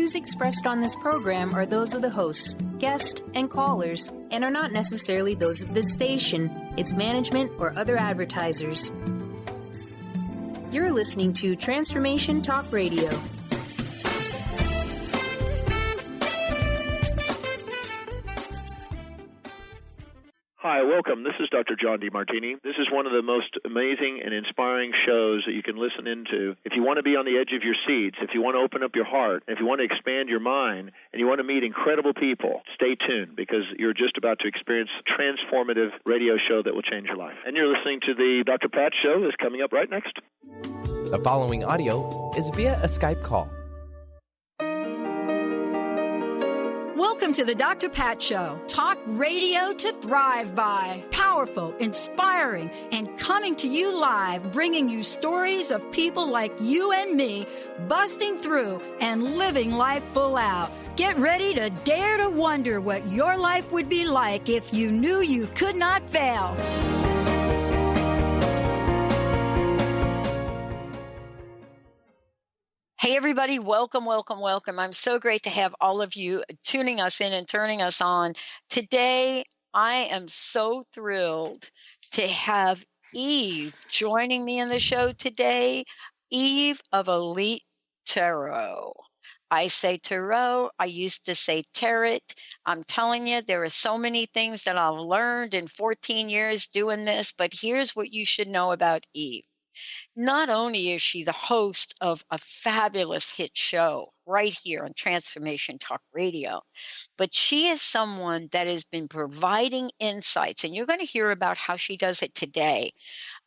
views expressed on this program are those of the hosts, guests, and callers, and are not necessarily those of this station, its management, or other advertisers. You're listening to Transformation Talk Radio. Hi, welcome. This is Dr. John DeMartini. This is one of the most amazing and inspiring shows that you can listen into. If you want to be on the edge of your seats, if you want to open up your heart, if you want to expand your mind, and you want to meet incredible people, stay tuned because you're just about to experience a transformative radio show that will change your life. And you're listening to the Dr. Pat Show that's coming up right next. The following audio is via a Skype call. Welcome to the Dr. Pat Show. Talk radio to thrive by. Powerful, inspiring, and coming to you live, bringing you stories of people like you and me, busting through and living life full out. Get ready to dare to wonder what your life would be like if you knew you could not fail. Hey, everybody. Welcome, welcome, welcome. I'm so great to have all of you tuning us in and turning us on. Today, I am so thrilled to have Eve joining me in the show today. Eve of Elite Tarot. I say tarot. I used to say tarot. I'm telling you, there are so many things that I've learned in 14 years doing this, but here's what you should know about Eve. Not only is she the host of a fabulous hit show right here on Transformation Talk Radio, but she is someone that has been providing insights, and you're going to hear about how she does it today,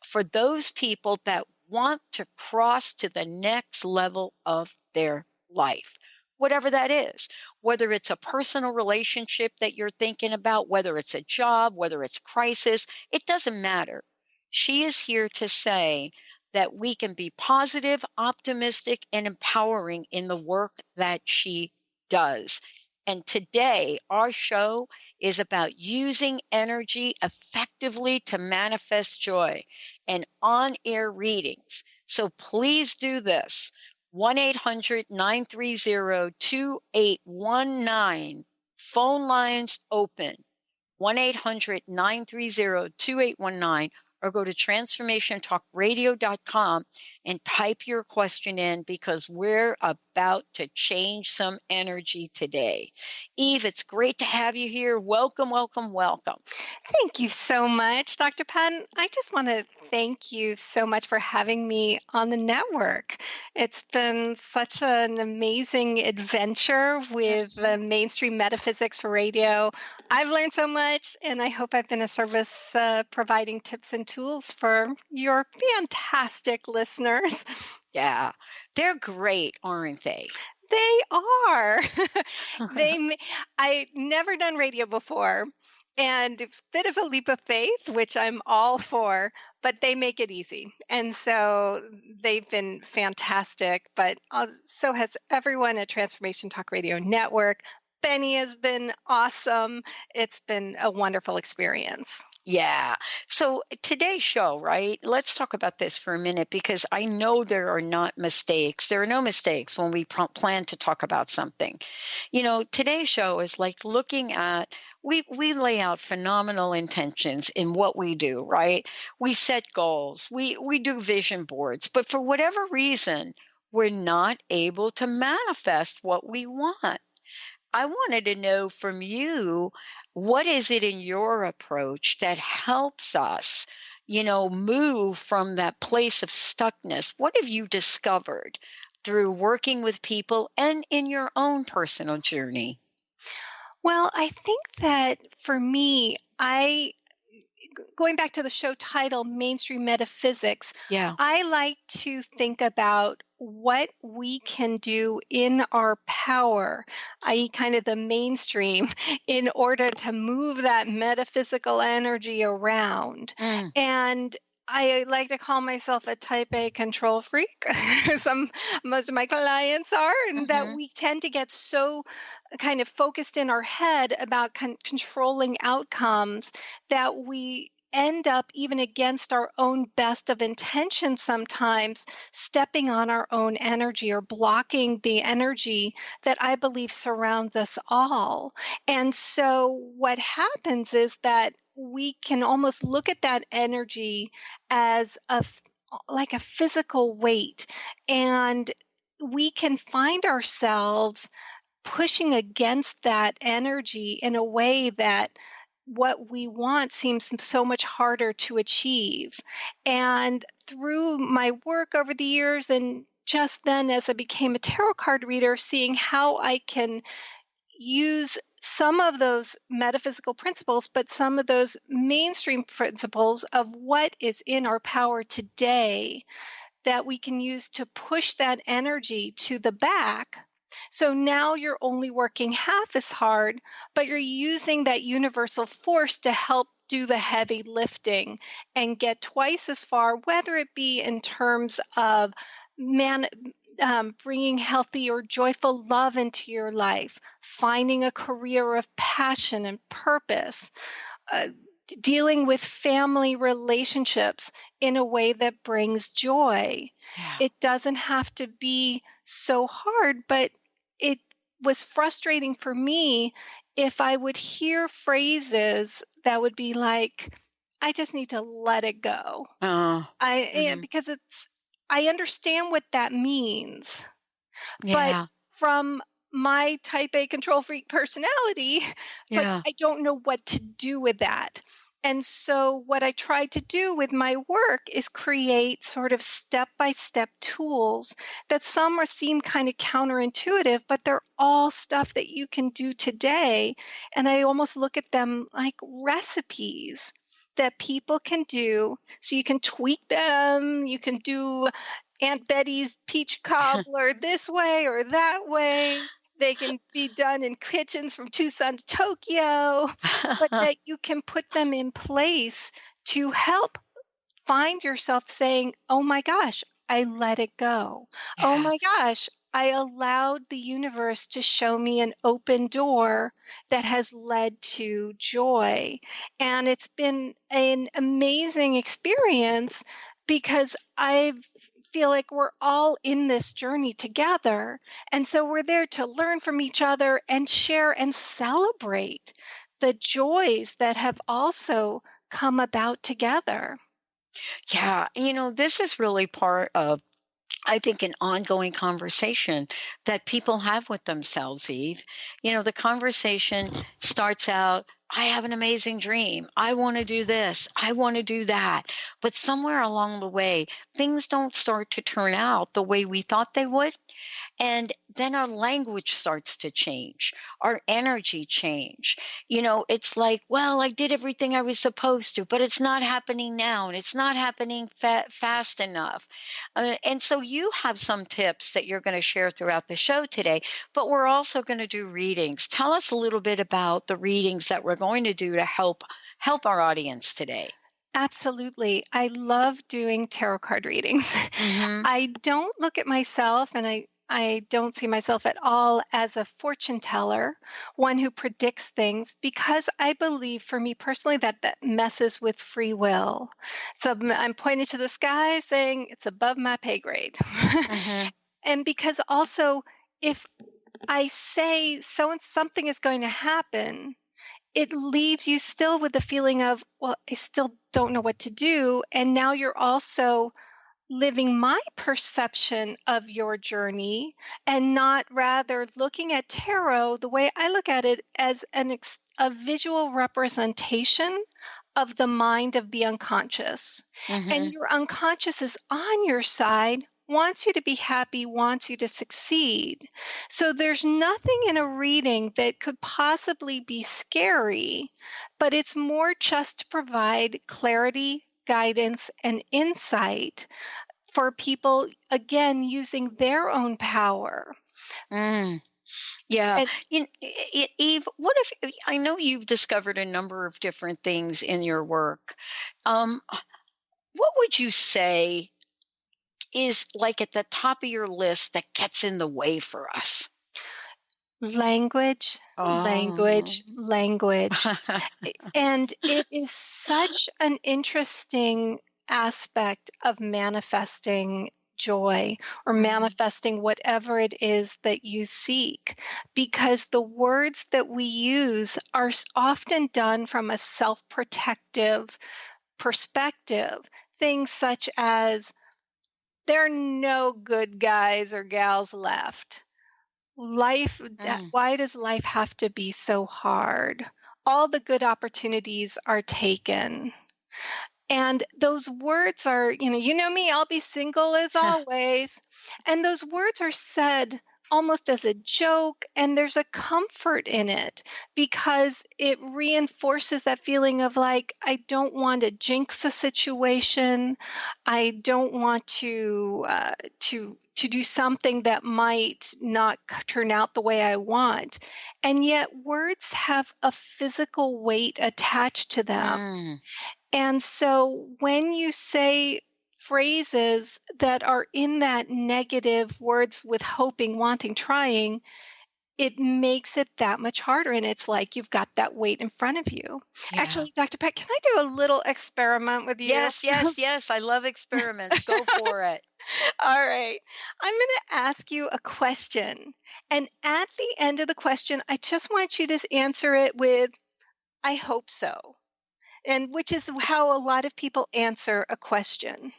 for those people that want to cross to the next level of their life, whatever that is, whether it's a personal relationship that you're thinking about, whether it's a job, whether it's crisis, it doesn't matter. She is here to say that we can be positive, optimistic, and empowering in the work that she does. And today, our show is about using energy effectively to manifest joy and on-air readings. So please do this. 1-800-930-2819. Phone lines open. 1-800-930-2819. Or go to transformationtalkradio.com and type your question in because we're about to change some energy today. Eve, it's great to have you here. Welcome, welcome, welcome. Thank you so much, Dr. Patton. I just want to thank you so much for having me on the network. It's been such an amazing adventure with the mainstream metaphysics radio. I've learned so much, and I hope I've been of service providing tips and tools for your fantastic listeners. Yeah, they're great, aren't they? They are. I never done radio before, and it's a bit of a leap of faith, which I'm all for, but they make it easy. And so they've been fantastic, but so has everyone at Transformation Talk Radio Network. Benny has been awesome. It's been a wonderful experience. Yeah. So today's show, right? Let's talk about this for a minute because I know there are not mistakes. There are no mistakes when we plan to talk about something. You know, today's show is like looking at, we lay out phenomenal intentions in what we do, right? We set goals. We do vision boards. But for whatever reason, we're not able to manifest what we want. I wanted to know from you, what is it in your approach that helps us, move from that place of stuckness? What have you discovered through working with people and in your own personal journey? Well, I think that for me, going back to the show title, Mainstream Metaphysics, I like to think about what we can do in our power, i.e. kind of the mainstream, in order to move that metaphysical energy around. And I like to call myself a type A control freak. Most of my clients are, and that we tend to get so kind of focused in our head about controlling outcomes that we end up, even against our own best of intentions sometimes, stepping on our own energy or blocking the energy that I believe surrounds us all. And so what happens is that we can almost look at that energy as like a physical weight, and we can find ourselves pushing against that energy in a way that what we want seems so much harder to achieve. And through my work over the years, and just then as I became a tarot card reader, seeing how I can use some of those metaphysical principles, but some of those mainstream principles of what is in our power today that we can use to push that energy to the back. So now you're only working half as hard, but you're using that universal force to help do the heavy lifting and get twice as far, whether it be in terms of bringing healthy or joyful love into your life, finding a career of passion and purpose, dealing with family relationships in a way that brings joy. Yeah. It doesn't have to be so hard, but it was frustrating for me if I would hear phrases that would be like, I just need to let it go. Because I understand what that means. Yeah. But from my type A control freak personality, but I don't know what to do with that. And so what I try to do with my work is create sort of step-by-step tools that some seem kind of counterintuitive, but they're all stuff that you can do today. And I almost look at them like recipes that people can do. So you can tweak them, you can do Aunt Betty's peach cobbler this way or that way. They can be done in kitchens from Tucson to Tokyo, but that you can put them in place to help find yourself saying, oh my gosh, I let it go. Yeah. Oh my gosh, I allowed the universe to show me an open door that has led to joy. And it's been an amazing experience because I feel like we're all in this journey together. And so we're there to learn from each other and share and celebrate the joys that have also come about together. Yeah. This is really part of, I think, an ongoing conversation that people have with themselves, Eve. The conversation starts out, I have an amazing dream. I want to do this. I want to do that. But somewhere along the way, things don't start to turn out the way we thought they would. And then our language starts to change, our energy change. It's like, well, I did everything I was supposed to, but it's not happening now, and it's not happening fast enough. And so you have some tips that you're going to share throughout the show today, but we're also going to do readings. Tell us a little bit about the readings that we're going to do to help our audience today. Absolutely. I love doing tarot card readings. Mm-hmm. I don't look at myself, and I don't see myself at all as a fortune teller, one who predicts things, because I believe, for me personally, that messes with free will. So I'm pointing to the sky saying it's above my pay grade. Mm-hmm. And because also, if I say something is going to happen, it leaves you still with the feeling of, well, I still don't know what to do. And now you're also living my perception of your journey and not rather looking at tarot the way I look at it as a visual representation of the mind of the unconscious. Mm-hmm. And your unconscious is on your side, wants you to be happy, wants you to succeed. So there's nothing in a reading that could possibly be scary, but it's more just to provide clarity, guidance, and insight for people, again, using their own power. Yeah. Eve, what if, I know you've discovered a number of different things in your work. What would you say is like at the top of your list that gets in the way for us? Language, language. And it is such an interesting aspect of manifesting joy or manifesting whatever it is that you seek, because the words that we use are often done from a self-protective perspective. Things such as, there are no good guys or gals left. Life, why does life have to be so hard? All the good opportunities are taken. And those words are, you know me, I'll be single as always. And those words are said almost as a joke, and there's a comfort in it because it reinforces that feeling of like, I don't want to jinx a situation. I don't want to do something that might not turn out the way I want. And yet words have a physical weight attached to them. And so when you say phrases that are in that negative, words with hoping, wanting, trying, it makes it that much harder. And it's like you've got that weight in front of you. Yeah. Actually, Dr. Pat, can I do a little experiment with you? Yes. I love experiments. Go for it. All right. I'm going to ask you a question. And at the end of the question, I just want you to answer it with, I hope so. And which is how a lot of people answer a question.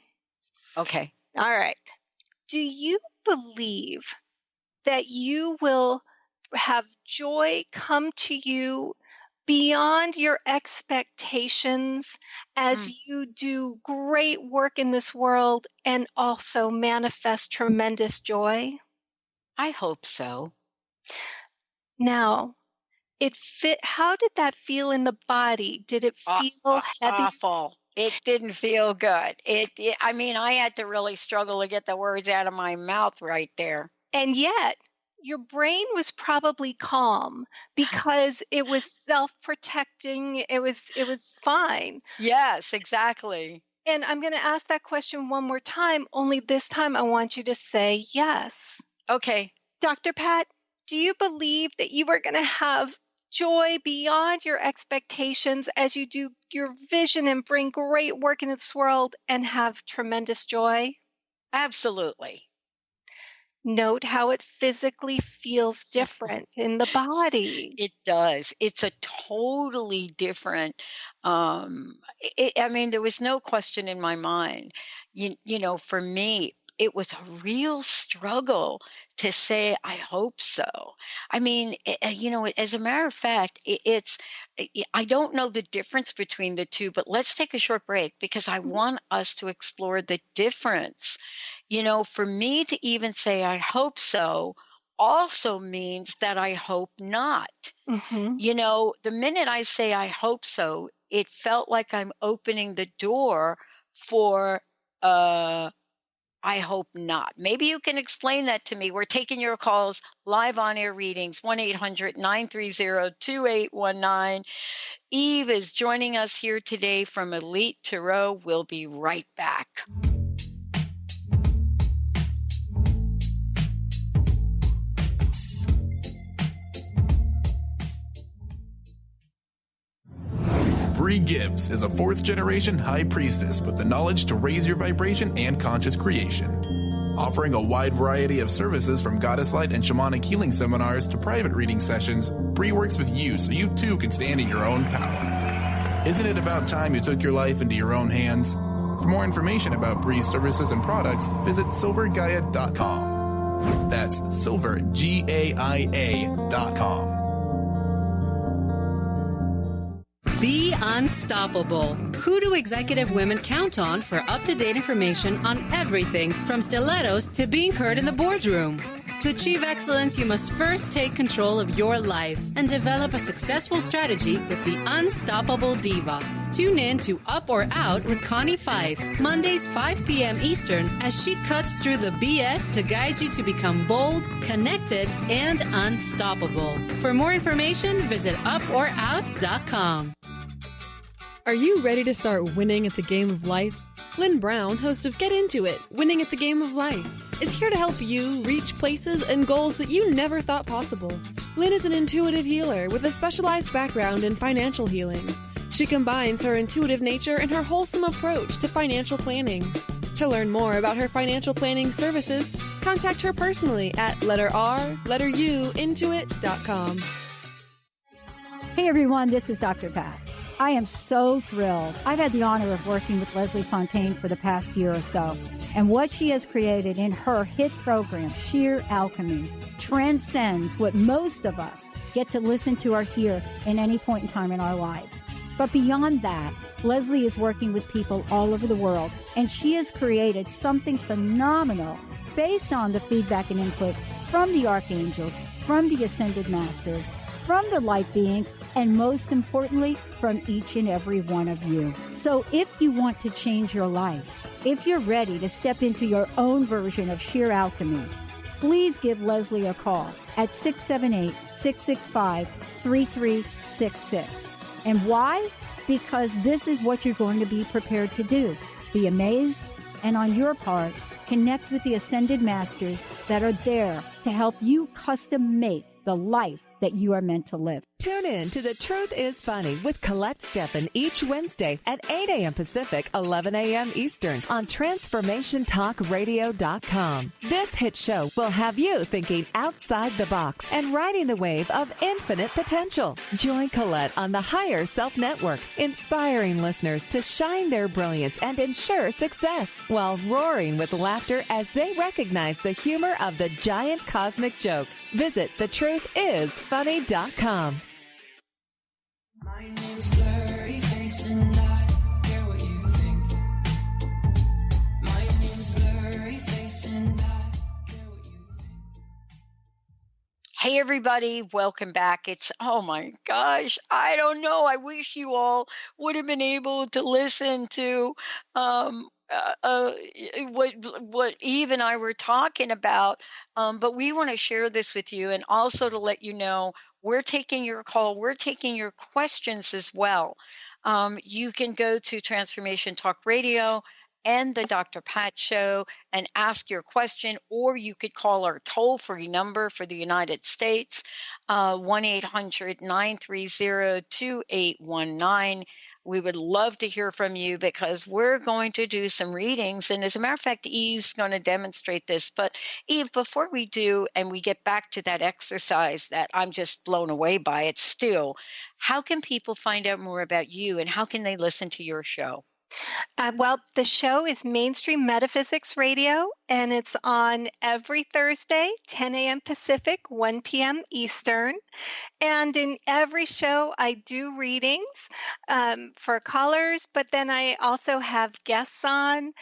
Okay. All right. Do you believe that you will have joy come to you beyond your expectations as you do great work in this world and also manifest tremendous joy? I hope so. Now, how did that feel in the body? Did it feel heavy? Awful. It didn't feel good. I mean, I had to really struggle to get the words out of my mouth right there. And yet, your brain was probably calm because it was self-protecting. It was fine. Yes, exactly. And I'm going to ask that question one more time, only this time I want you to say yes. Okay. Dr. Pat, do you believe that you are going to have joy beyond your expectations as you do your vision and bring great work into this world and have tremendous joy? Absolutely. Note how it physically feels different in the body. It does. It's a totally different, I mean, there was no question in my mind. You know, for me, it was a real struggle to say, I hope so. I mean, as a matter of fact, I don't know the difference between the two, but let's take a short break because I want us to explore the difference. You know, for me to even say, I hope so, also means that I hope not. Mm-hmm. You know, the minute I say, I hope so, it felt like I'm opening the door for, I hope not. Maybe you can explain that to me. We're taking your calls, live on-air readings, 1-800-930-2819. Eve is joining us here today from Elite Tarot. We'll be right back. Bree Gibbs is a fourth-generation high priestess with the knowledge to raise your vibration and conscious creation. Offering a wide variety of services from goddess light and shamanic healing seminars to private reading sessions, Bree works with you so you too can stand in your own power. Isn't it about time you took your life into your own hands? For more information about Bree's services and products, visit silvergaia.com. That's silvergaia.com. Be unstoppable. Who do executive women count on for up-to-date information on everything from stilettos to being heard in the boardroom? To achieve excellence, you must first take control of your life and develop a successful strategy with the Unstoppable Diva. Tune in to Up or Out with Connie Fife, Mondays 5 p.m. Eastern, as she cuts through the BS to guide you to become bold, connected, and unstoppable. For more information, visit uporout.com. Are you ready to start winning at the game of life? Lynn Brown, host of Get Into It, Winning at the Game of Life, is here to help you reach places and goals that you never thought possible. Lynn is an intuitive healer with a specialized background in financial healing. She combines her intuitive nature and her wholesome approach to financial planning. To learn more about her financial planning services, contact her personally at intuit.com. Hey everyone, this is Dr. Pat. I am so thrilled. I've had the honor of working with Leslie Fontaine for the past year or so, and what she has created in her hit program, Sheer Alchemy, transcends what most of us get to listen to or hear in any point in time in our lives. But beyond that, Leslie is working with people all over the world, and she has created something phenomenal based on the feedback and input from the archangels, from the ascended masters, from the light beings, and most importantly, from each and every one of you. So if you want to change your life, if you're ready to step into your own version of sheer alchemy, please give Leslie a call at 678-665-3366. And why? Because this is what you're going to be prepared to do. Be amazed, and on your part, connect with the ascended masters that are there to help you custom make the life that you are meant to live. Tune in to The Truth is Funny with Colette Steffen each Wednesday at 8 a.m. Pacific, 11 a.m. Eastern on TransformationTalkRadio.com. This hit show will have you thinking outside the box and riding the wave of infinite potential. Join Colette on the Higher Self Network, inspiring listeners to shine their brilliance and ensure success while roaring with laughter as they recognize the humor of the giant cosmic joke. Visit thetruthisfunny.com. My name's Blurry Face and I care what you think. My name's Blurry Face and I care what you think. Hey everybody, welcome back. It's, oh my gosh, I don't know. I wish you all would have been able to listen to what Eve and I were talking about, but we want to share this with you, and also to let you know we're taking your call, we're taking your questions as well. You can go to Transformation Talk Radio and the Dr. Pat Show and ask your question, or you could call our toll-free number for the United States, 1-800-930-2819. We would love to hear from you because we're going to do some readings. And as a matter of fact, Eve's going to demonstrate this. But Eve, before we do, and we get back to that exercise that I'm just blown away by it still, how can people find out more about you and how can they listen to your show? Well, the show is Mainstream Metaphysics Radio, and it's on every Thursday, 10 a.m. Pacific, 1 p.m. Eastern. And in every show, I do readings for callers, but then I also have guests on and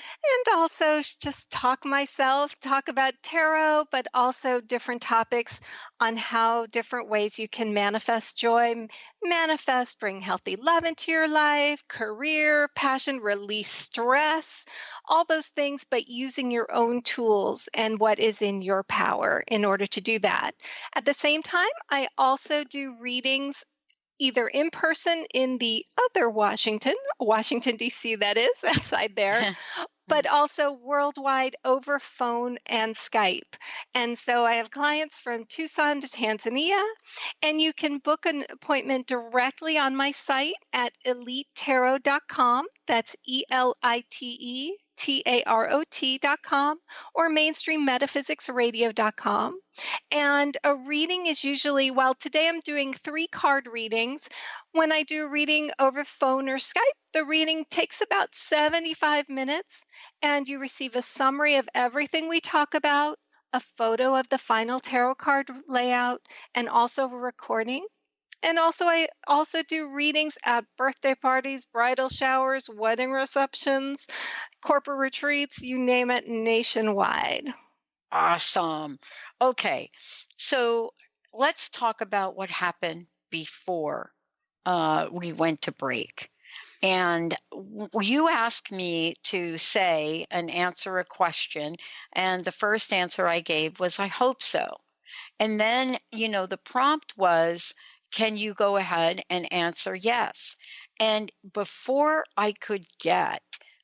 also just talk about tarot, but also different topics on how different ways you can manifest joy, bring healthy love into your life, career, passion, release stress, all those things, but using your own tools and what is in your power in order to do that. At the same time, I also do readings either in person in the other Washington, D.C. that is, outside there, but also worldwide over phone and Skype. And so I have clients from Tucson to Tanzania, and you can book an appointment directly on my site at elitetarot.com. That's ELITETAROT.com or mainstreammetaPhysicsradio.com. And a reading is usually, well, today I'm doing 3 card readings. When I do a reading over phone or Skype, the reading takes about 75 minutes, and you receive a summary of everything we talk about, a photo of the final tarot card layout, and also a recording. And also, I also do readings at birthday parties, bridal showers, wedding receptions, corporate retreats, you name it, nationwide. Awesome. Okay, so let's talk about what happened before we went to break. And you asked me to say and answer a question, and the first answer I gave was, I hope so. And then, the prompt was, can you go ahead and answer yes? And before I could get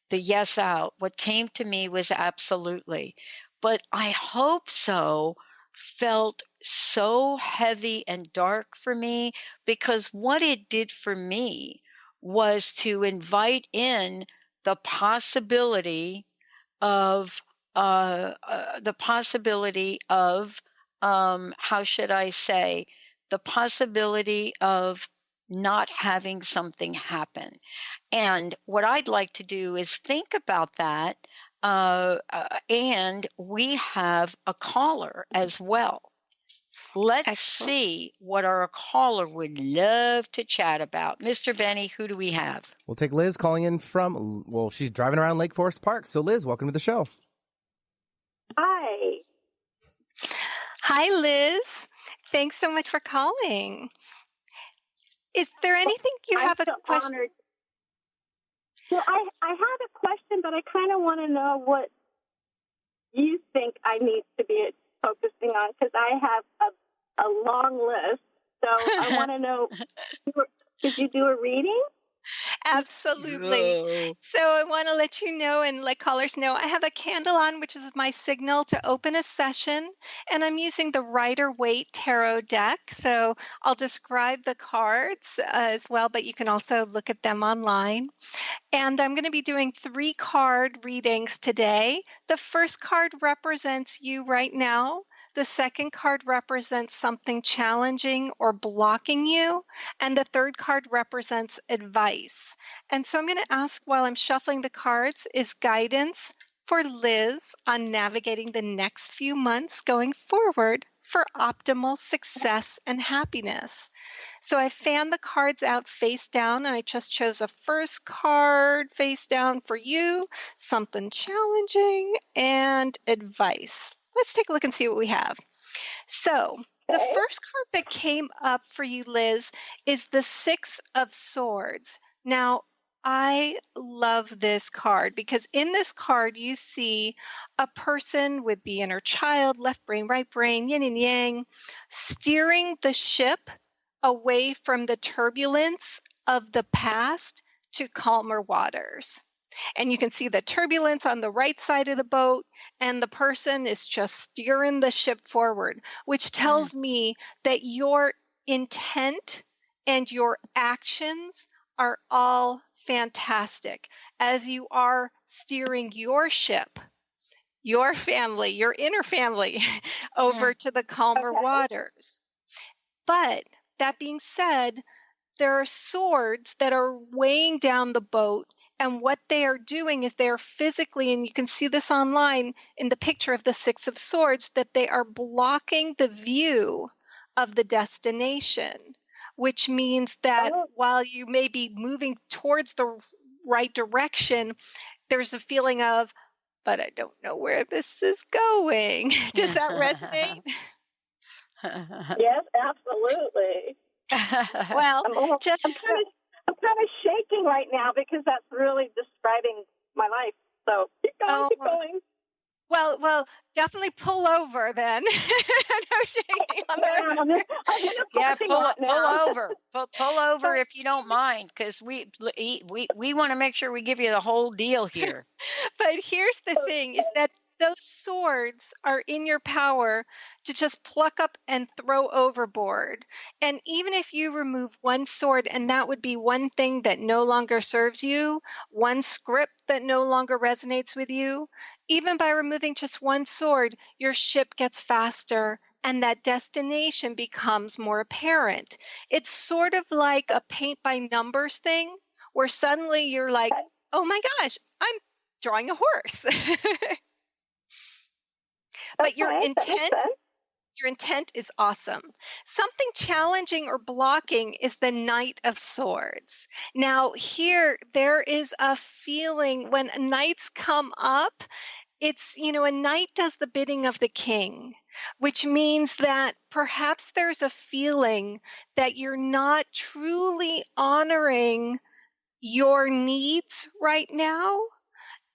the yes out, what came to me was absolutely. But I hope so felt so heavy and dark for me, because what it did for me was to invite in the possibility of how should I say, the possibility of not having something happen. And what I'd like to do is think about that. And we have a caller as well. Let's see what our caller would love to chat about. Mr. Benny, who do we have? We'll take Liz calling in from, well, she's driving around Lake Forest Park. So, Liz, welcome to the show. Hi. Hi, Liz. Thanks so much for calling. Is there anything you have a question? Honored. Well, I had a question, but I kind of want to know what you think I need to be focusing on, because I have a long list. So I want to know, did you do a reading? Absolutely. Whoa. So I want to let you know and let callers know I have a candle on, which is my signal to open a session. And I'm using the Rider-Waite Tarot deck. So I'll describe the cards as well, but you can also look at them online. And I'm going to be doing 3 card readings today. The first card represents you right now. The second card represents something challenging or blocking you. And the third card represents advice. And so I'm going to ask, while I'm shuffling the cards, is guidance for Liz on navigating the next few months going forward for optimal success and happiness. So I fanned the cards out face down, and I just chose a first card face down for you, something challenging, and advice. Let's take a look and see what we have. So the first card that came up for you, Liz, is the 6 of Swords. Now, I love this card because in this card, you see a person with the inner child, left brain, right brain, yin and yang, steering the ship away from the turbulence of the past to calmer waters. And you can see the turbulence on the right side of the boat, and the person is just steering the ship forward, which tells me that your intent and your actions are all fantastic as you are steering your ship, your family, your inner family over to the calmer waters. But that being said, there are swords that are weighing down the boat. And what they are doing is they are physically, and you can see this online in the picture of the 6 of Swords, that they are blocking the view of the destination, which means that while you may be moving towards the right direction, there's a feeling of, but I don't know where this is going. Does that resonate? Yes, absolutely. Well, I'm kind of shaking right now because that's really describing my life. So keep going. Well, definitely pull over then. No shaking on the Yeah, pull over if you don't mind, because we want to make sure we give you the whole deal here. But here's the thing: is that those swords are in your power to just pluck up and throw overboard. And even if you remove one sword, and that would be one thing that no longer serves you, one script that no longer resonates with you, even by removing just one sword, your ship gets faster and that destination becomes more apparent. It's sort of like a paint by numbers thing where suddenly you're like, oh my gosh, I'm drawing a horse. But your intent is awesome. Something challenging or blocking is the Knight of Swords. Now here, there is a feeling when knights come up, it's, a knight does the bidding of the king, which means that perhaps there's a feeling that you're not truly honoring your needs right now.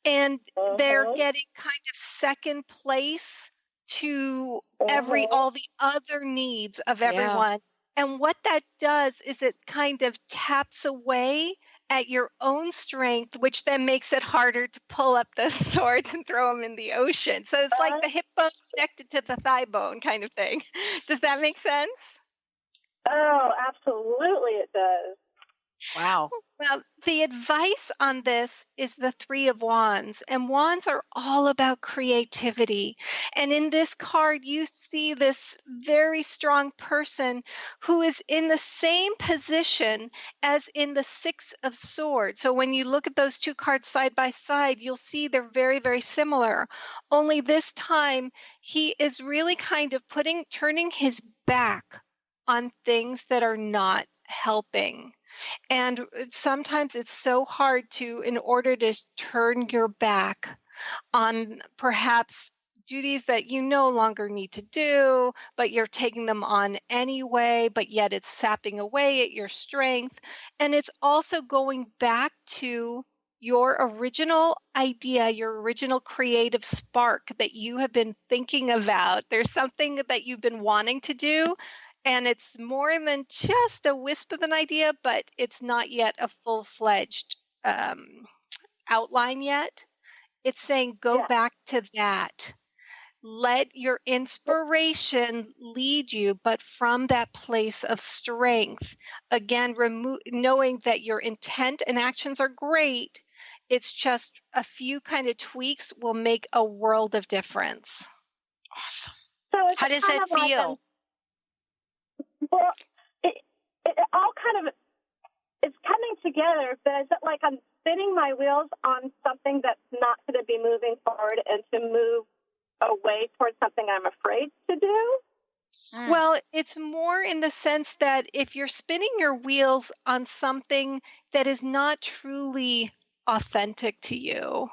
And they're getting kind of second place to all the other needs of everyone. And what that does is it kind of taps away at your own strength, which then makes it harder to pull up the swords and throw them in the ocean. So it's like the hip bone's connected to the thigh bone kind of thing. Does that make sense? Oh, absolutely it does. Wow. Well, the advice on this is the Three of Wands, and wands are all about creativity. And in this card, you see this very strong person who is in the same position as in the Six of Swords. So when you look at those two cards side by side, you'll see they're very, very similar. Only this time, he is really kind of turning his back on things that are not helping. And sometimes it's so hard in order to turn your back on perhaps duties that you no longer need to do, but you're taking them on anyway, but yet it's sapping away at your strength. And it's also going back to your original idea, your original creative spark that you have been thinking about. There's something that you've been wanting to do. And it's more than just a wisp of an idea, but it's not yet a full-fledged outline yet. It's saying go back to that. Let your inspiration lead you, but from that place of strength. Again, knowing that your intent and actions are great. It's just a few kind of tweaks will make a world of difference. Awesome. So how does it feel? Well, it all kind of, it's coming together, but is it like I'm spinning my wheels on something that's not going to be moving forward and to move away towards something I'm afraid to do? Well, it's more in the sense that if you're spinning your wheels on something that is not truly authentic to you,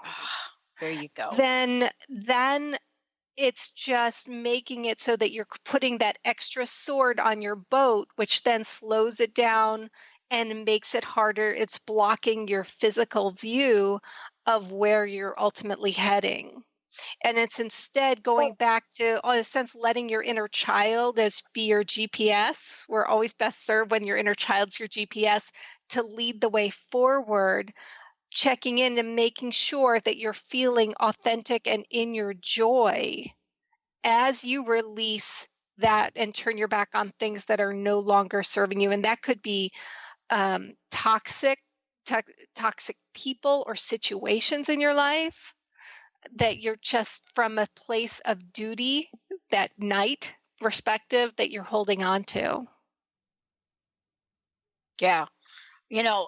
there you go. Then it's just making it so that you're putting that extra sword on your boat, which then slows it down and makes it harder. It's blocking your physical view of where you're ultimately heading. And it's instead going back to, in a sense, letting your inner child be your GPS. We're always best served when your inner child's your GPS to lead the way forward, checking in and making sure that you're feeling authentic and in your joy as you release that and turn your back on things that are no longer serving you. And that could be toxic people or situations in your life that you're just from a place of duty, that knight perspective that you're holding on to. Yeah. You know,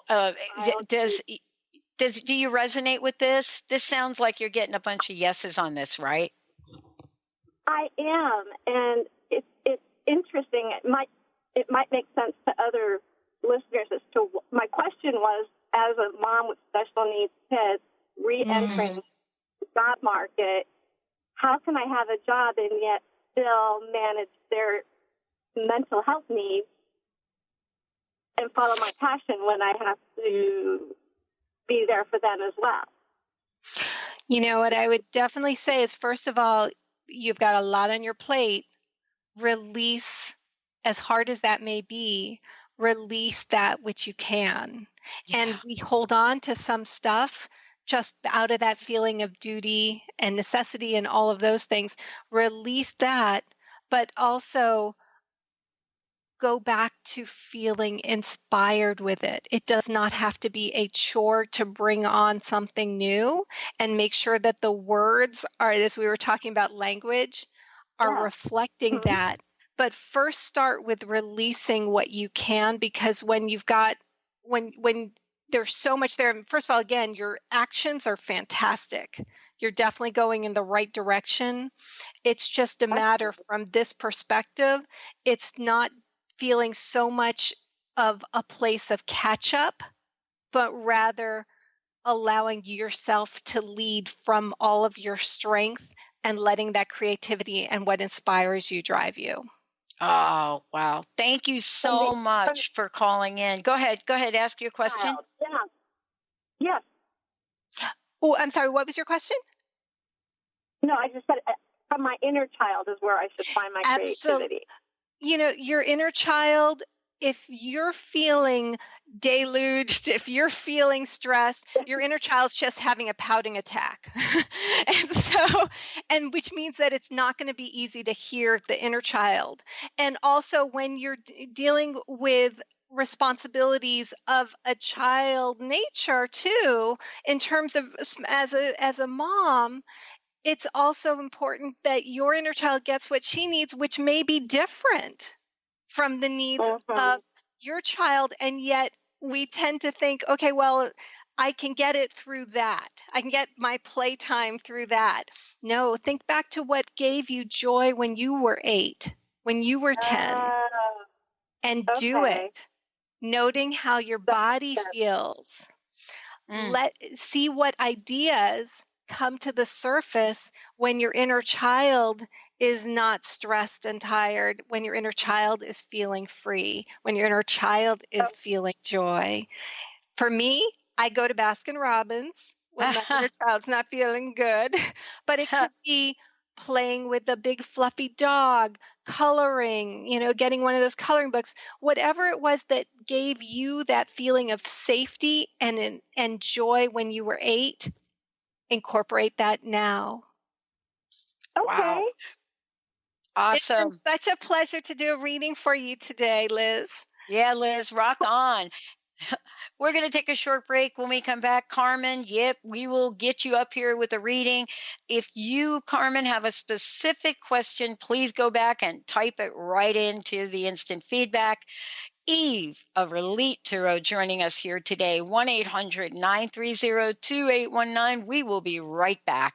do you resonate with this? This sounds like you're getting a bunch of yeses on this, right? I am, and it's interesting. It might make sense to other listeners as to my question was, as a mom with special needs kids re-entering the job market, how can I have a job and yet still manage their mental health needs and follow my passion when I have to be there for them as well? You know, what I would definitely say is, first of all, you've got a lot on your plate. Release, as hard as that may be, release that which you can. Yeah. And we hold on to some stuff just out of that feeling of duty and necessity and all of those things. Release that, but also go back to feeling inspired with it. It does not have to be a chore to bring on something new, and make sure that the words are, as we were talking about language, are reflecting that. But first start with releasing what you can, because when you've got, when there's so much there, first of all, again, your actions are fantastic. You're definitely going in the right direction. It's just a matter from this perspective. It's not feeling so much of a place of catch up, but rather allowing yourself to lead from all of your strength and letting that creativity and what inspires you drive you. Oh, wow. Thank you so much for calling in. Go ahead. Ask your question. Yes. Oh, I'm sorry. What was your question? No, I just said from my inner child is where I should find my creativity. You know, your inner child if you're feeling deluged, if you're feeling stressed, your inner child's just having a pouting attack. and which means that it's not going to be easy to hear the inner child. And also when you're dealing with responsibilities of a child nature too, in terms of as a mom, it's also important that your inner child gets what she needs, which may be different from the needs of your child. And yet we tend to think, okay, well, I can get it through that. I can get my playtime through that. No, think back to what gave you joy when you were 8, when you were 10, and do it. Noting how your body feels. See what ideas come to the surface when your inner child is not stressed and tired, when your inner child is feeling free, when your inner child is feeling joy. For me, I go to Baskin Robbins when my inner child's not feeling good, but it could be playing with a big fluffy dog, coloring, getting one of those coloring books, whatever it was that gave you that feeling of safety and joy when you were 8, incorporate that now. Okay. Wow. Awesome. It's been such a pleasure to do a reading for you today, Liz. Yeah, Liz, rock on. We're going to take a short break. When we come back, Carmen, we will get you up here with a reading. If you, Carmen, have a specific question, please go back and type it right into the instant feedback. Eve of Elite Tarot joining us here today, 1-800-930-2819. We will be right back.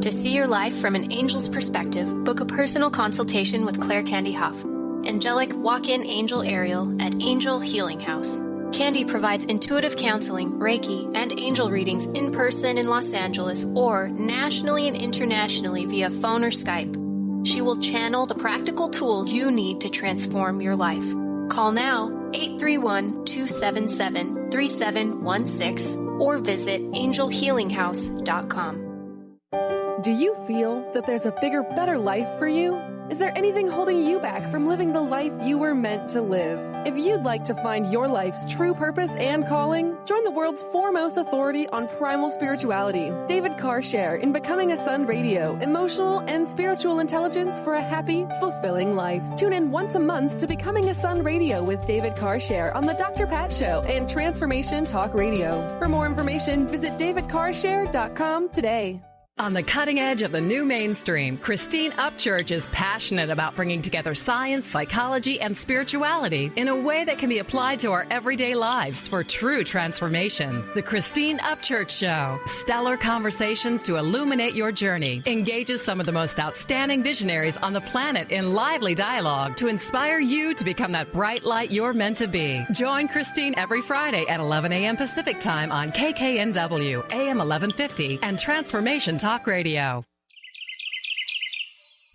To see your life from an angel's perspective, book a personal consultation with Claire Candy Huff, angelic walk-in angel Ariel at Angel Healing House. Candy provides intuitive counseling, Reiki, and angel readings in person in Los Angeles or nationally and internationally via phone or Skype. She will channel the practical tools you need to transform your life. Call now, 831-277-3716, or visit angelhealinghouse.com. Do you feel that there's a bigger, better life for you? Is there anything holding you back from living the life you were meant to live? If you'd like to find your life's true purpose and calling, join the world's foremost authority on primal spirituality, David Carshare, in Becoming a Sun Radio, emotional and spiritual intelligence for a happy, fulfilling life. Tune in once a month to Becoming a Sun Radio with David Carshare on The Dr. Pat Show and Transformation Talk Radio. For more information, visit davidcarshare.com today. On the cutting edge of the new mainstream, Christine Upchurch is passionate about bringing together science, psychology, and spirituality in a way that can be applied to our everyday lives for true transformation. The Christine Upchurch Show, stellar conversations to illuminate your journey, engages some of the most outstanding visionaries on the planet in lively dialogue to inspire you to become that bright light you're meant to be. Join Christine every Friday at 11 a.m. Pacific Time on KKNW, AM 1150, and Transformation Talk Radio.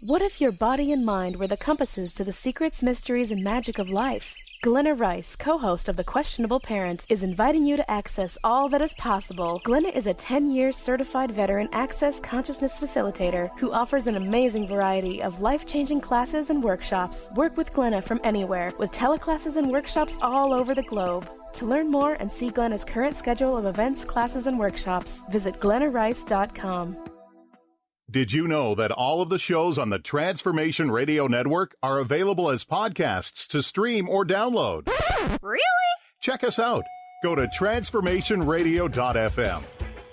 What if your body and mind were the compasses to the secrets, mysteries, and magic of life? Glenna Rice, co-host of The Questionable Parent, is inviting you to access all that is possible. Glenna is a 10-year certified veteran access consciousness facilitator who offers an amazing variety of life-changing classes and workshops. Work with Glenna from anywhere, with teleclasses and workshops all over the globe. To learn more and see Glenna's current schedule of events, classes, and workshops, visit glennarice.com. Did you know that all of the shows on the Transformation Radio Network are available as podcasts to stream or download? Really? Check us out. Go to transformationradio.fm.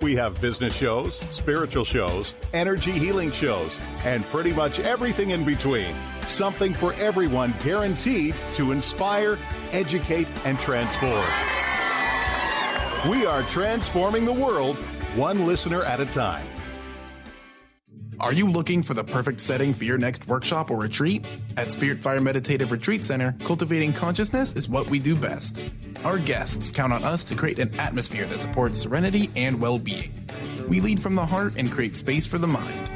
We have business shows, spiritual shows, energy healing shows, and pretty much everything in between. Something for everyone, guaranteed to inspire, educate, and transform. We are transforming the world, one listener at a time. Are you looking for the perfect setting for your next workshop or retreat? At Spirit Fire Meditative Retreat Center, cultivating consciousness is what we do best. Our guests count on us to create an atmosphere that supports serenity and well-being. We lead from the heart and create space for the mind.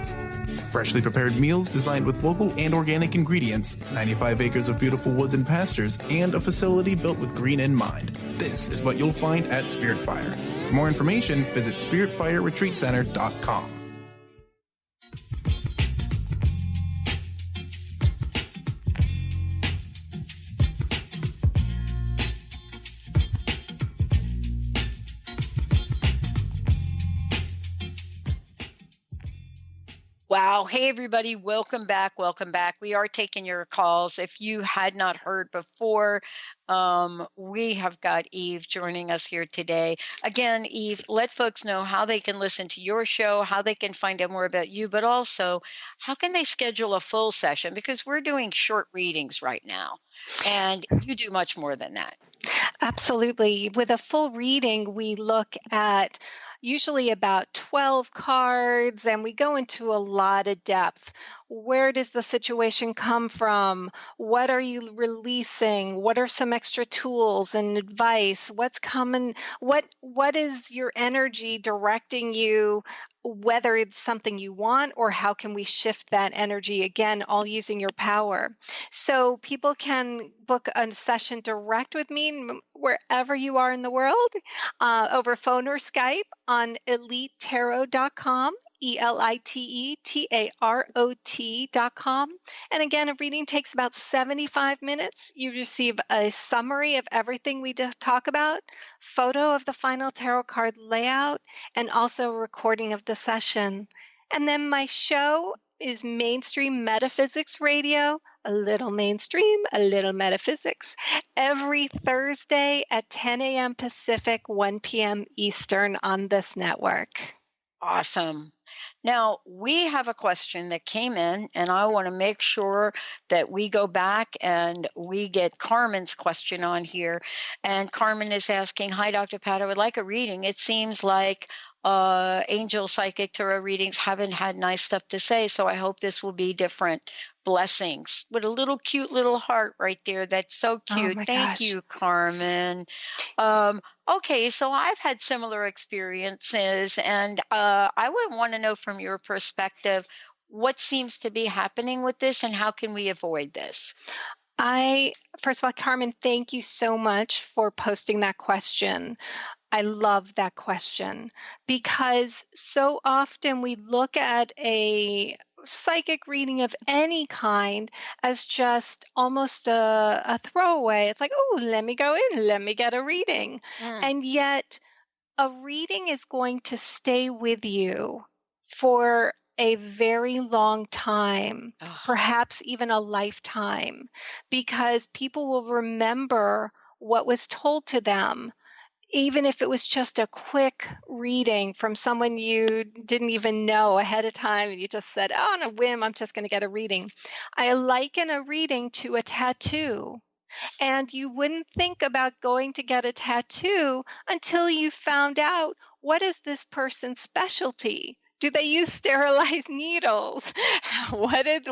Freshly prepared meals designed with local and organic ingredients, 95 acres of beautiful woods and pastures, and a facility built with green in mind. This is what you'll find at Spiritfire. For more information, visit spiritfireretreatcenter.com. Wow. Hey, everybody. Welcome back. Welcome back. We are taking your calls. If you had not heard before, we have got Eve joining us here today. Again, Eve, let folks know how they can listen to your show, how they can find out more about you, but also how can they schedule a full session? Because we're doing short readings right now, and you do much more than that. Absolutely. With a full reading, we look at usually about 12 cards, and we go into a lot of depth. Where does the situation come from? What are you releasing? What are some extra tools and advice? What's coming? What is your energy directing you, whether it's something you want, or how can we shift that energy? Again, all using your power. So people can book a session direct with me wherever you are in the world, over phone or Skype on elitetarot.com. ELITETAROT.com. And again, a reading takes about 75 minutes. You receive a summary of everything we talk about, photo of the final tarot card layout, and also a recording of the session. And then my show is Mainstream Metaphysics Radio, a little mainstream, a little metaphysics, every Thursday at 10 a.m. Pacific, 1 p.m. Eastern on this network. Awesome. Now, we have a question that came in, and I want to make sure that we go back and we get Carmen's question on here. And Carmen is asking, hi, Dr. Pat, I would like a reading. It seems like angel psychic tarot readings haven't had nice stuff to say, so I hope this will be different. Blessings. With a little cute little heart right there. That's so cute. Thank you, Carmen. Okay, so I've had similar experiences, and I would want to know from your perspective what seems to be happening with this and how can we avoid this? First of all, Carmen, thank you so much for posting that question. I love that question because so often we look at a psychic reading of any kind as just almost a throwaway. It's like, oh, let me go in, let me get a reading. And yet a reading is going to stay with you for a very long time, perhaps even a lifetime, because people will remember what was told to them. Even if it was just a quick reading from someone you didn't even know ahead of time, and you just said, oh, on a whim, I'm just going to get a reading. I liken a reading to a tattoo. And you wouldn't think about going to get a tattoo until you found out, what is this person's specialty? Do they use sterilized needles? What is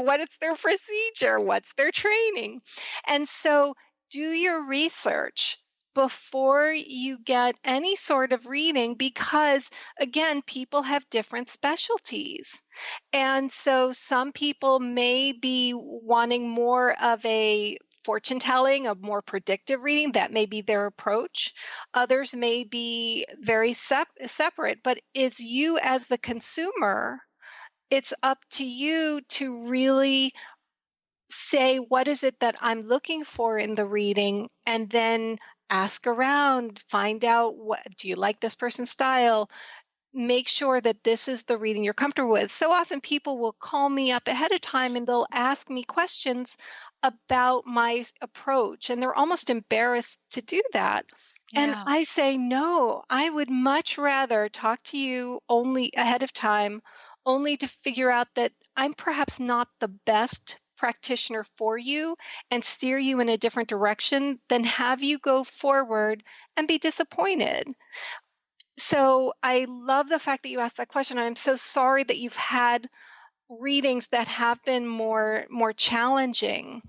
their procedure? What's their training? And so do your research before you get any sort of reading, because again, people have different specialties. And so some people may be wanting more of a fortune telling, a more predictive reading. That may be their approach. Others may be very separate, but it's you as the consumer. It's up to you to really say, what is it that I'm looking for in the reading? And then ask around, find out, what do you like this person's style? Make sure that this is the reading you're comfortable with. So often people will call me up ahead of time and they'll ask me questions about my approach, and they're almost embarrassed to do that. Yeah. And I say, no, I would much rather talk to you only ahead of time, only to figure out that I'm perhaps not the best practitioner for you and steer you in a different direction than have you go forward and be disappointed. So I love the fact that you asked that question. I'm so sorry that you've had readings that have been more challenging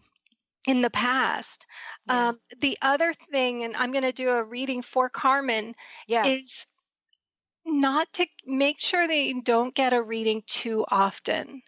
in the past. Yeah. The other thing, and I'm going to do a reading for Carmen, is not to make sure that you don't get a reading too often.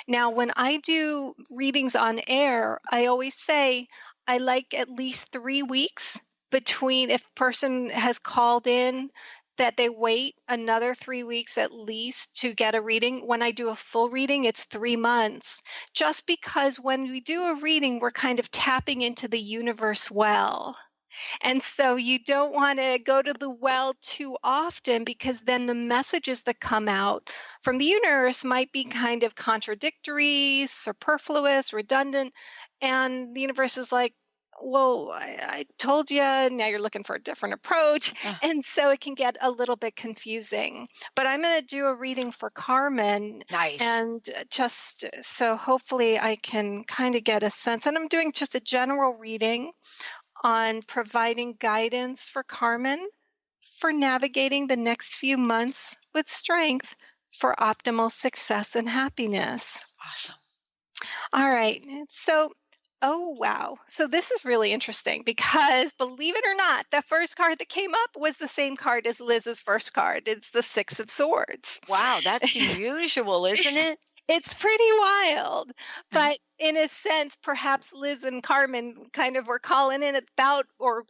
Now, when I do readings on air, I always say I like at least 3 weeks between if a person has called in, that they wait another 3 weeks at least to get a reading. When I do a full reading, it's 3 months, just because when we do a reading, we're kind of tapping into the universe well. And so you don't want to go to the well too often, because then the messages that come out from the universe might be kind of contradictory, superfluous, redundant. And the universe is like, well, I told you, now you're looking for a different approach. And so it can get a little bit confusing. But I'm going to do a reading for Carmen. Nice. And just so hopefully I can kind of get a sense. And I'm doing just a general reading on providing guidance for Carmen for navigating the next few months with strength for optimal success and happiness. Awesome. All right. So, oh, wow. So this is really interesting because, believe it or not, the first card that came up was the same card as Liz's first card. It's the Six of Swords. Wow, that's unusual, isn't it? It's pretty wild, but in a sense, perhaps Liz and Carmen kind of were calling in about or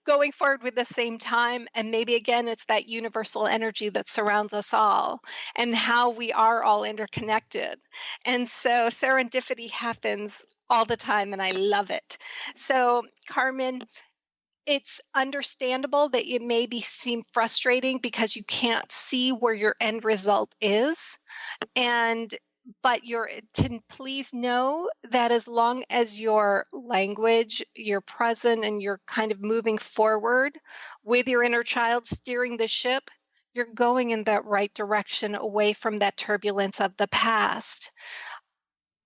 going forward with the same time. And maybe again, it's that universal energy that surrounds us all and how we are all interconnected. And so serendipity happens all the time, and I love it. So, Carmen, it's understandable that it may seem frustrating because you can't see where your end result is. But please know that as long as your language, you're present, and you're kind of moving forward with your inner child steering the ship, you're going in that right direction away from that turbulence of the past.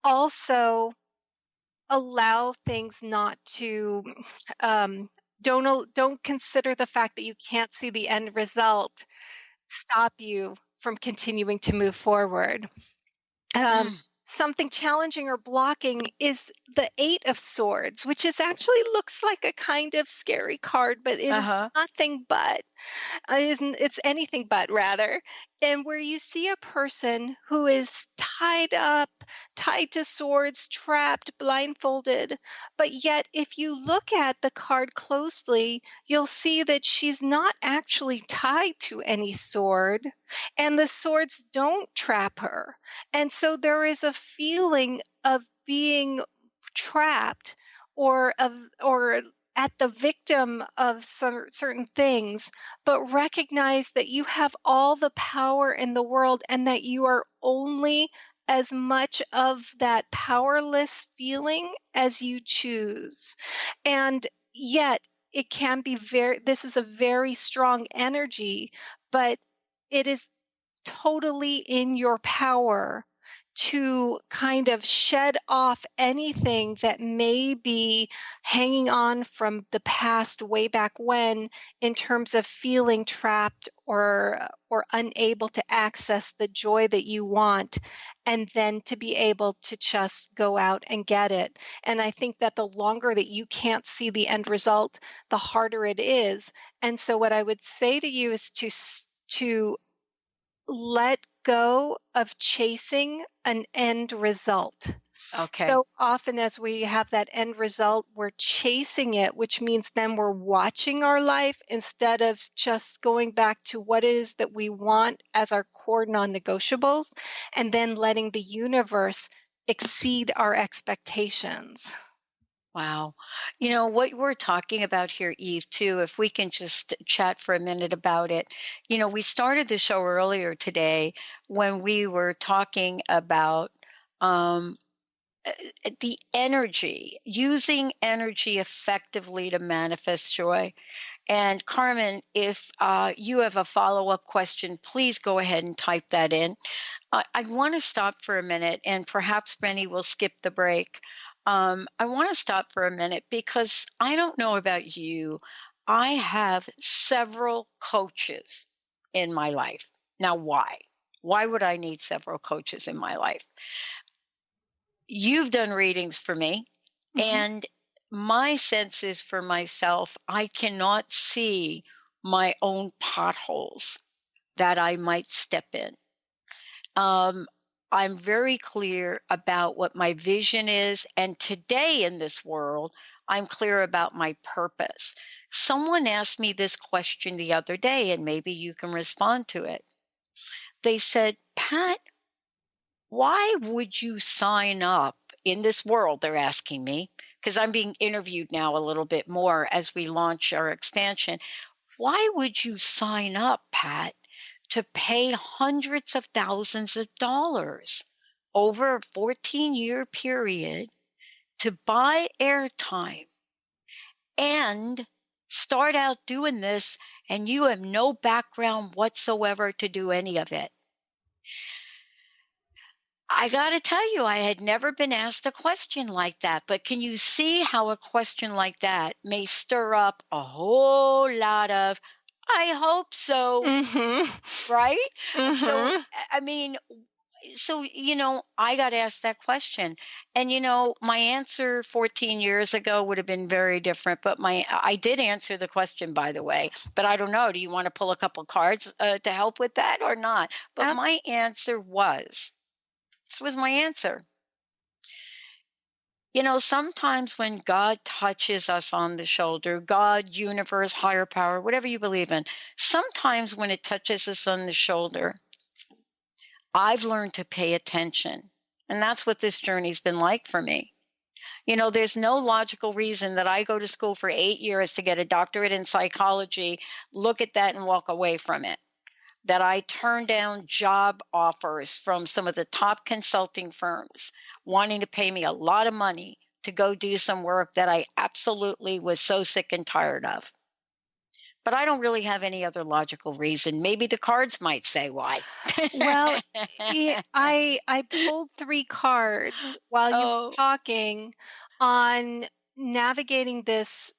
Also, allow things not to don't consider the fact that you can't see the end result stop you from continuing to move forward. Something challenging or blocking is the Eight of Swords, which is actually looks like a kind of scary card, but it is nothing but. It's anything but, rather. And where you see a person who is tied up, tied to swords, trapped, blindfolded. But yet, if you look at the card closely, you'll see that she's not actually tied to any sword, and the swords don't trap her. And so there is a feeling of being trapped or at the victim of some certain things, but recognize that you have all the power in the world and that you are only as much of that powerless feeling as you choose. And yet it can be this is a very strong energy, but it is totally in your power to kind of shed off anything that may be hanging on from the past way back when, in terms of feeling trapped or unable to access the joy that you want, and then to be able to just go out and get it. And I think that the longer that you can't see the end result, the harder it is. And so what I would say to you is to let go of chasing an end result. Okay. So often as we have that end result, we're chasing it, which means then we're watching our life instead of just going back to what it is that we want as our core non-negotiables, and then letting the universe exceed our expectations. Wow. You know, what we're talking about here, Eve, too, if we can just chat for a minute about it. You know, we started the show earlier today when we were talking about the energy, using energy effectively to manifest joy. And Carmen, if you have a follow-up question, please go ahead and type that in. I want to stop for a minute, and perhaps Benny will skip the break. I want to stop for a minute because I don't know about you. I have several coaches in my life. Now, why? Why would I need several coaches in my life? You've done readings for me, and my sense is for myself, I cannot see my own potholes that I might step in. I'm very clear about what my vision is. And today in this world, I'm clear about my purpose. Someone asked me this question the other day, and maybe you can respond to it. They said, Pat, why would you sign up in this world? They're asking me, because I'm being interviewed now a little bit more as we launch our expansion. Why would you sign up, Pat, to pay hundreds of thousands of dollars over a 14-year period to buy airtime and start out doing this, and you have no background whatsoever to do any of it? I got to tell you, I had never been asked a question like that, but can you see how a question like that may stir up a whole lot of, I hope so, right? So, I mean, I got asked that question, and, my answer 14 years ago would have been very different, but I did answer the question, by the way, but I don't know. Do you want to pull a couple cards to help with that or not? But my answer was, this was my answer. Sometimes when God touches us on the shoulder, God, universe, higher power, whatever you believe in, sometimes when it touches us on the shoulder, I've learned to pay attention. And that's what this journey's been like for me. There's no logical reason that I go to school for 8 years to get a doctorate in psychology, look at that and walk away from it. That I turned down job offers from some of the top consulting firms wanting to pay me a lot of money to go do some work that I absolutely was so sick and tired of. But I don't really have any other logical reason. Maybe the cards might say why. Well, I pulled 3 cards while you were talking on navigating this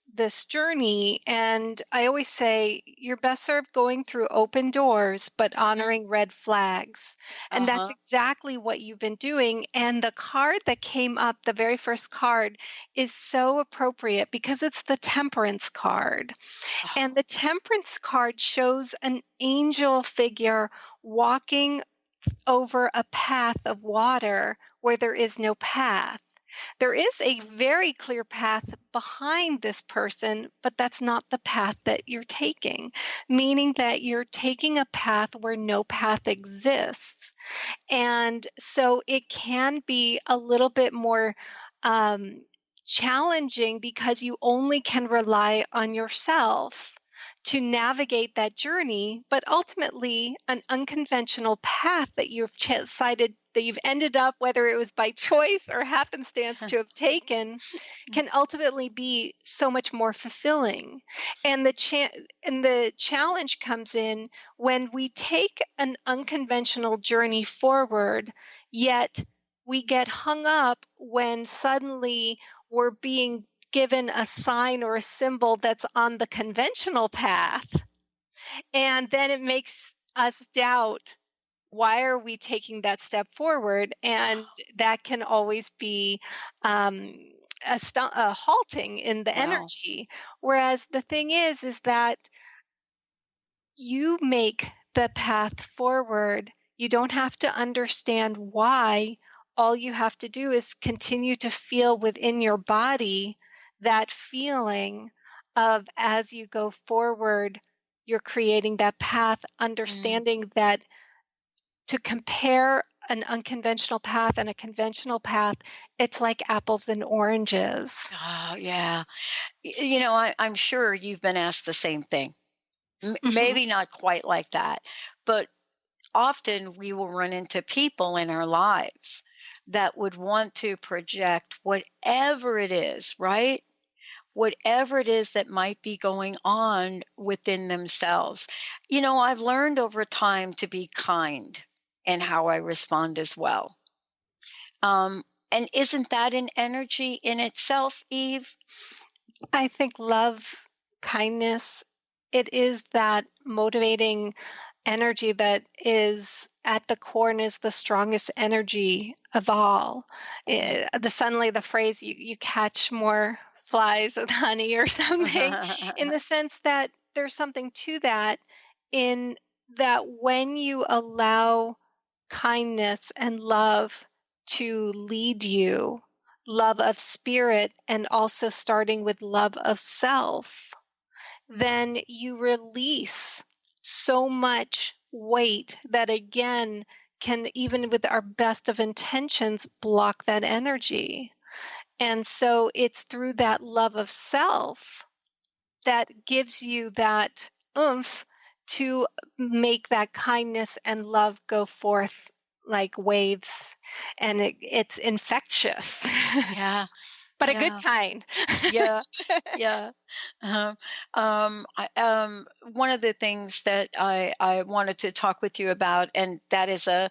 journey, and I always say you're best served going through open doors but honoring red flags, and that's exactly what you've been doing. And the card that came up, the very first card, is so appropriate because it's the Temperance card. And the Temperance card shows an angel figure walking over a path of water where there is no path. There is a very clear path behind this person, but that's not the path that you're taking, meaning that you're taking a path where no path exists. And so it can be a little bit more challenging because you only can rely on yourself to navigate that journey, but ultimately an unconventional path that you've decided that you've ended up, whether it was by choice or happenstance to have taken, can ultimately be so much more fulfilling. And the challenge comes in when we take an unconventional journey forward, yet we get hung up when suddenly we're being given a sign or a symbol that's on the conventional path. And then it makes us doubt, why are we taking that step forward? And that can always be a halting in the energy. Whereas the thing is that you make the path forward. You don't have to understand why. All you have to do is continue to feel within your body that feeling of, as you go forward, you're creating that path, understanding that to compare an unconventional path and a conventional path, it's like apples and oranges. Oh, yeah. I'm sure you've been asked the same thing. Maybe not quite like that, but often we will run into people in our lives that would want to project whatever it is, right? Whatever it is that might be going on within themselves. I've learned over time to be kind in how I respond as well. And isn't that an energy in itself, Eve? I think love, kindness, it is that motivating energy that is at the core and is the strongest energy of all. The phrase, you catch more flies with honey or something, in the sense that there's something to that, in that when you allow kindness and love to lead you, love of spirit, and also starting with love of self, then you release so much weight that, again, can, even with our best of intentions, block that energy. And so it's through that love of self that gives you that oomph to make that kindness and love go forth like waves, and it's infectious. Yeah. But a Yeah. good kind. Yeah. Yeah. One of the things that I wanted to talk with you about, and that is a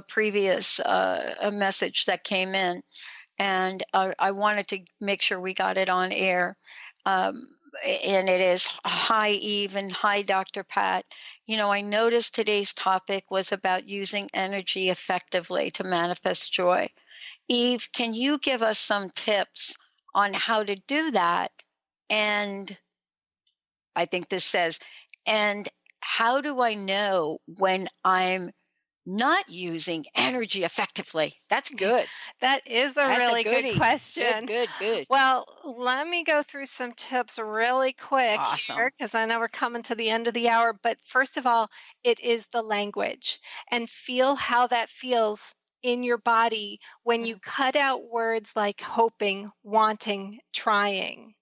previous a message that came in, and I wanted to make sure we got it on air. And it is, hi, Eve, and hi, Dr. Pat. You know, I noticed today's topic was about using energy effectively to manifest joy. Eve, can you give us some tips on how to do that? And I think this says, and how do I know when I'm not using energy effectively? That's good. That is a That's really good goodie. question. Good. Well, let me go through some tips really quick Awesome. here, because I know we're coming to the end of the hour. But first of all, it is the language, and feel how that feels in your body when you cut out words like hoping, wanting, trying.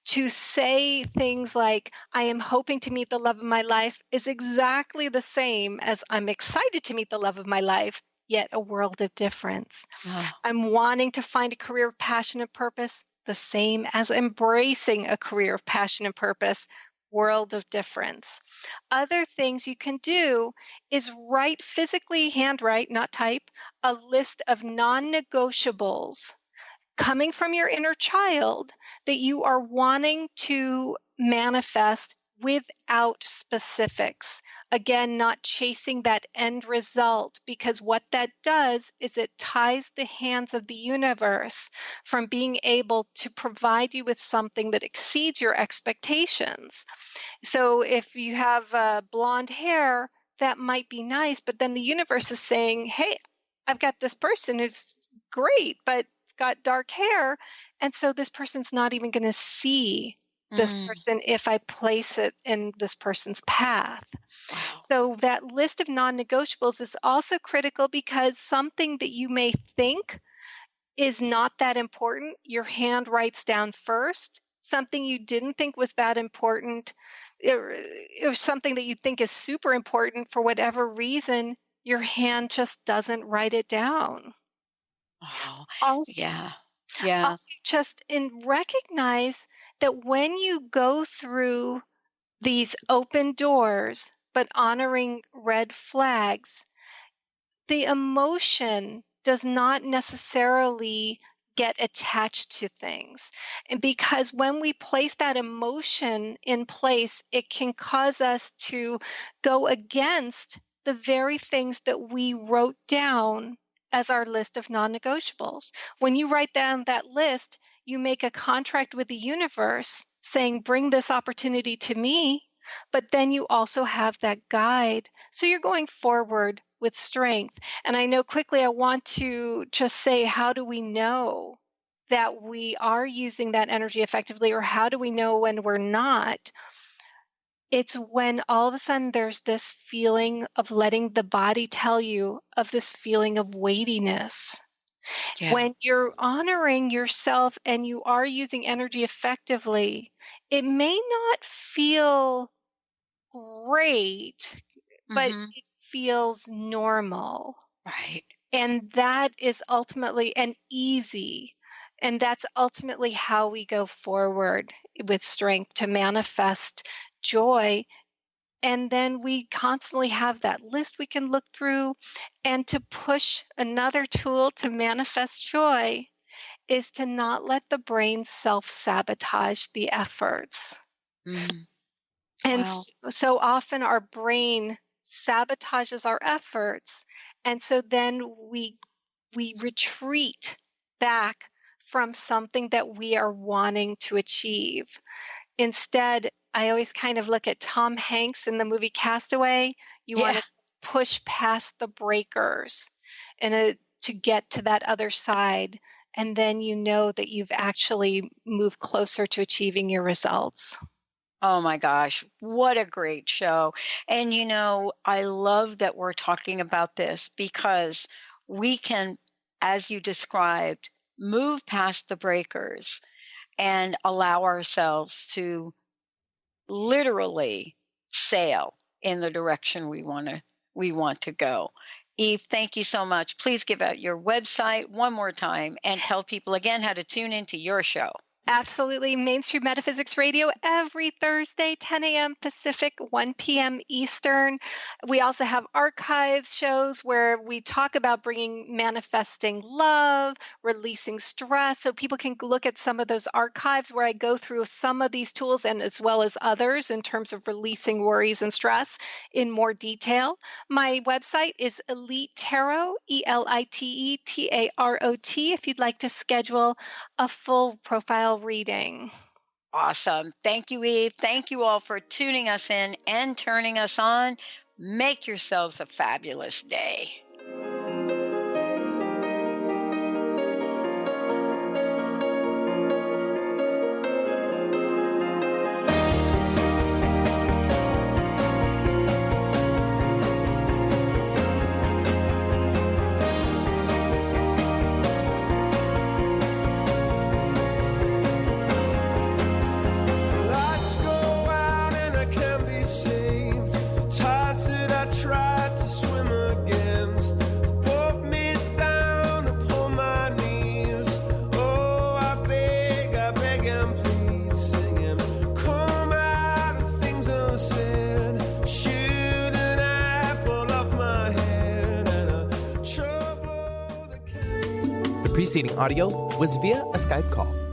To say things like, I am hoping to meet the love of my life, is exactly the same as I'm excited to meet the love of my life, yet a world of difference. I'm wanting to find a career of passion and purpose, the same as embracing a career of passion and purpose, world of difference. Other things you can do is write, physically handwrite, not type, a list of non-negotiables coming from your inner child that you are wanting to manifest without specifics. Again, not chasing that end result, because what that does is it ties the hands of the universe from being able to provide you with something that exceeds your expectations. So if you have blonde hair, that might be nice, but then the universe is saying, hey, I've got this person who's great, but got dark hair, and so this person's not even going to see this person if I place it in this person's path. So that list of non-negotiables is also critical, because something that you may think is not that important, your hand writes down first. Something you didn't think was that important, or something that you think is super important, for whatever reason, your hand just doesn't write it down. Oh, Also, yeah. also just recognize that when you go through these open doors, but honoring red flags, the emotion does not necessarily get attached to things. And because when we place that emotion in place, it can cause us to go against the very things that we wrote down as our list of non-negotiables. When you write down that list, you make a contract with the universe saying, bring this opportunity to me, but then you also have that guide. So you're going forward with strength. And I know quickly, I want to just say, how do we know that we are using that energy effectively, or how do we know when we're not? It's when all of a sudden there's this feeling of letting the body tell you of this feeling of weightiness. Yeah. When you're honoring yourself and you are using energy effectively, it may not feel great, but it feels normal. Right. And that is ultimately and easy. And that's ultimately how we go forward with strength to manifest joy. And then we constantly have that list we can look through. And to push another tool to manifest joy is to not let the brain self-sabotage the efforts. And so often our brain sabotages our efforts. And so then we retreat back from something that we are wanting to achieve. Instead, I always kind of look at Tom Hanks in the movie Castaway. You want to push past the breakers and to get to that other side. And then you know that you've actually moved closer to achieving your results. Oh my gosh, what a great show. And I love that we're talking about this because we can, as you described, move past the breakers and allow ourselves to literally sail in the direction we want to go. Eve, thank you so much. Please give out your website one more time and tell people again how to tune into your show. Absolutely. Mainstream Metaphysics Radio every Thursday, 10 a.m. Pacific, 1 p.m. Eastern. We also have archives shows where we talk about manifesting love, releasing stress. So people can look at some of those archives where I go through some of these tools and as well as others in terms of releasing worries and stress in more detail. My website is Elite Tarot, ELITETAROT, if you'd like to schedule a full profile reading. Awesome. Thank you, Eve. Thank you all for tuning us in and turning us on. Make yourselves a fabulous day. Preceding audio was via a Skype call.